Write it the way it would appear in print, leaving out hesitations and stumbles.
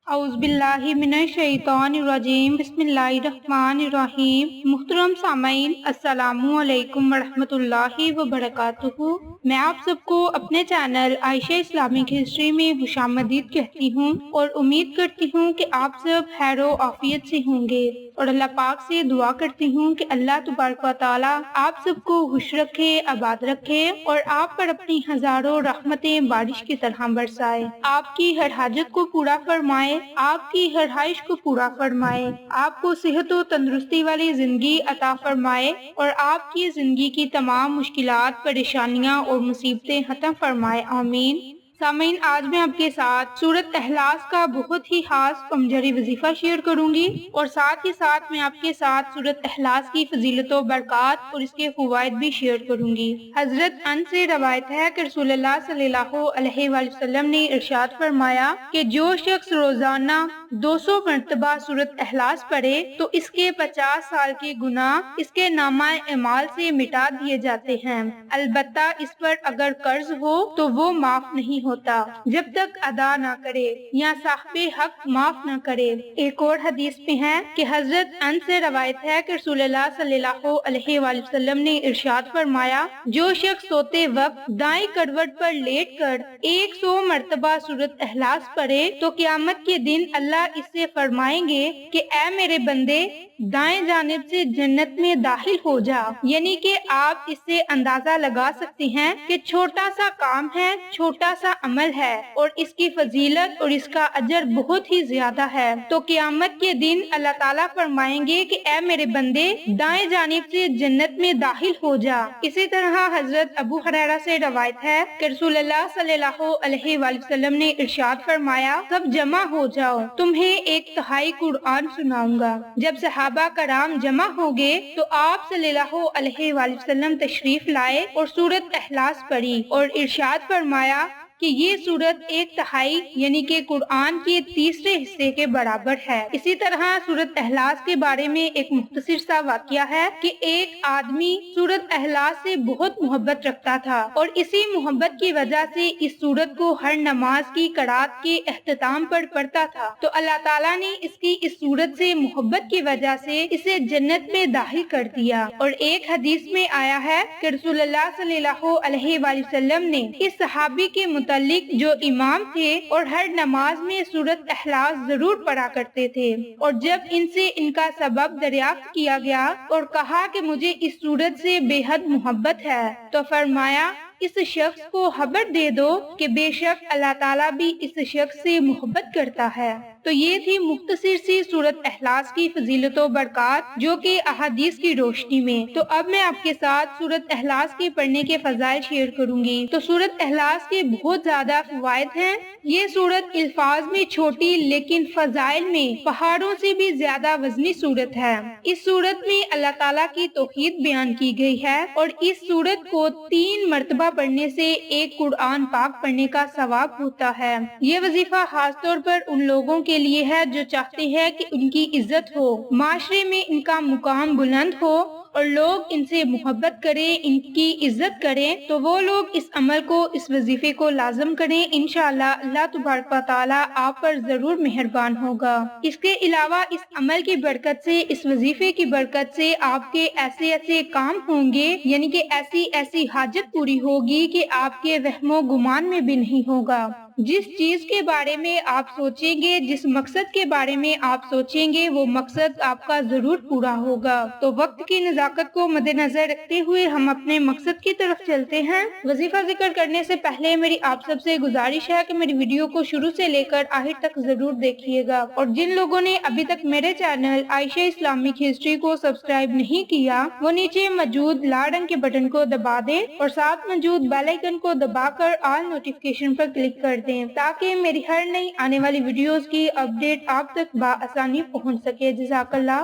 اعوذ باللہ من الشیطان الرجیم بسم اللہ الرحمن الرحیم۔ محترم سامعین، السلام علیکم ورحمۃ اللہ وبرکاتہ۔ میں آپ سب کو اپنے چینل عائشہ اسلامک ہسٹری میں خوش آمدید کہتی ہوں اور امید کرتی ہوں کہ آپ سب خیر و عافیت سے ہوں گے، اور اللہ پاک سے دعا کرتی ہوں کہ اللہ تبارک و تعالی آپ سب کو خوش رکھے، آباد رکھے اور آپ پر اپنی ہزاروں رحمتیں بارش کی طرح برسائے، آپ کی ہر حاجت کو پورا فرمائے، آپ کی ہر خواہش کو پورا فرمائے، آپ کو صحت و تندرستی والی زندگی عطا فرمائے اور آپ کی زندگی کی تمام مشکلات، پریشانیاں اور مصیبتیں ختم فرمائے، آمین۔ سامعین، آج میں آپ کے ساتھ سورۃ اخلاص کا بہت ہی خاص کمجری وظیفہ شیئر کروں گی، اور ساتھ ہی ساتھ میں آپ کے ساتھ سورۃ اخلاص کی فضیلت و برکات اور اس کے فوائد بھی شیئر کروں گی۔ حضرت انس سے روایت ہے کہ رسول اللہ صلی اللہ علیہ وآلہ وسلم نے ارشاد فرمایا کہ جو شخص روزانہ 200 مرتبہ سورۃ اخلاص پڑھے تو اس کے 50 سال کے گناہ اس کے نامہ اعمال سے مٹا دیے جاتے ہیں، البتہ اس پر اگر قرض ہو تو وہ معاف نہیں ہوتا جب تک ادا نہ کرے یا صاحب حق معاف نہ کرے۔ ایک اور حدیث میں ہے کہ حضرت انس سے روایت ہے کہ رسول اللہ صلی اللہ علیہ وآلہ وسلم نے ارشاد فرمایا جو شخص سوتے وقت دائیں کروٹ پر لیٹ کر 100 مرتبہ سورۃ اخلاص پڑھے تو قیامت کے دن اللہ اس سے فرمائیں گے کہ اے میرے بندے، دائیں جانب سے جنت میں داخل ہو جا، یعنی کہ آپ اس سے اندازہ لگا سکتے ہیں کہ چھوٹا سا کام ہے، چھوٹا سا عمل ہے، اور اس کی فضیلت اور اس کا اجر بہت ہی زیادہ ہے۔ تو قیامت کے دن اللہ تعالیٰ فرمائیں گے کہ اے میرے بندے، دائیں جانب سے جنت میں داخل ہو جا۔ اسی طرح حضرت ابو ہریرہ سے روایت ہے کہ رسول اللہ صلی اللہ علیہ وآلہ وسلم نے ارشاد فرمایا سب جمع ہو جاؤ، تمہیں 1/3 قرآن سناؤں گا۔ جب صحابہ کرام جمع ہو گئے تو آپ صلی اللہ علیہ وآلہ وسلم تشریف لائے اور سورۃ اخلاص پڑھی اور ارشاد فرمایا کہ یہ سورت 1/3 یعنی کہ قرآن کے تیسرے حصے کے برابر ہے۔ اسی طرح سورۃ اخلاص کے بارے میں ایک مختصر سا واقعہ ہے کہ ایک آدمی سورۃ اخلاص سے بہت محبت رکھتا تھا، اور اسی محبت کی وجہ سے اس سورت کو ہر نماز کی قرات کے اختتام پر پڑھتا تھا، تو اللہ تعالیٰ نے اس کی اس سورت سے محبت کی وجہ سے اسے جنت میں داخل کر دیا۔ اور ایک حدیث میں آیا ہے کہ رسول اللہ صلی اللہ علیہ وآلہ وسلم نے اس صحابی کے متعلق جو امام تھے اور ہر نماز میں سورۃ اخلاص ضرور پڑھا کرتے تھے، اور جب ان سے ان کا سبب دریافت کیا گیا اور کہا کہ مجھے اس سورت سے بے حد محبت ہے، تو فرمایا اس شخص کو خبر دے دو کہ بے شک اللہ تعالیٰ بھی اس شخص سے محبت کرتا ہے۔ تو یہ تھی مختصر سی سورۃ اخلاص کی فضیلت و برکات جو کہ احادیث کی روشنی میں۔ تو اب میں آپ کے ساتھ سورۃ اخلاص کے پڑھنے کے فضائل شیئر کروں گی۔ تو سورۃ اخلاص کے بہت زیادہ فوائد ہیں۔ یہ سورت الفاظ میں چھوٹی لیکن فضائل میں پہاڑوں سے بھی زیادہ وزنی سورت ہے۔ اس سورت میں اللہ تعالیٰ کی توحید بیان کی گئی ہے، اور اس سورت کو 3 مرتبہ پڑھنے سے ایک قرآن پاک پڑھنے کا ثواب ہوتا ہے۔ یہ وظیفہ خاص طور پر ان لوگوں کے لیے ہے جو چاہتے ہیں کہ ان کی عزت ہو، معاشرے میں ان کا مقام بلند ہو اور لوگ ان سے محبت کریں، ان کی عزت کریں، تو وہ لوگ اس عمل کو، اس وظیفے کو لازم کریں۔ انشاءاللہ اللہ تبارک و تعالی آپ پر ضرور مہربان ہوگا۔ اس کے علاوہ اس عمل کی برکت سے، اس وظیفے کی برکت سے آپ کے ایسے ایسے کام ہوں گے، یعنی کہ ایسی ایسی حاجت پوری ہوگی کہ آپ کے وہم و گمان میں بھی نہیں ہوگا۔ جس چیز کے بارے میں آپ سوچیں گے، جس مقصد کے بارے میں آپ سوچیں گے، وہ مقصد آپ کا ضرور پورا ہوگا۔ تو وقت کی نزاکت کو مد نظر رکھتے ہوئے ہم اپنے مقصد کی طرف چلتے ہیں۔ وظیفہ ذکر کرنے سے پہلے میری آپ سب سے گزارش ہے کہ میری ویڈیو کو شروع سے لے کر آخر تک ضرور دیکھیے گا، اور جن لوگوں نے ابھی تک میرے چینل عائشہ اسلامک ہسٹری کو سبسکرائب نہیں کیا، وہ نیچے موجود لال رنگ کے بٹن کو دبا دیں اور ساتھ موجود بیل آئیکن کو دبا کر آل نوٹیفیکیشن پر کلک کر دیں تاکہ میری ہر نئی آنے والی ویڈیوز کی اپڈیٹ آپ تک بآسانی پہنچ سکے۔ جزاک اللہ۔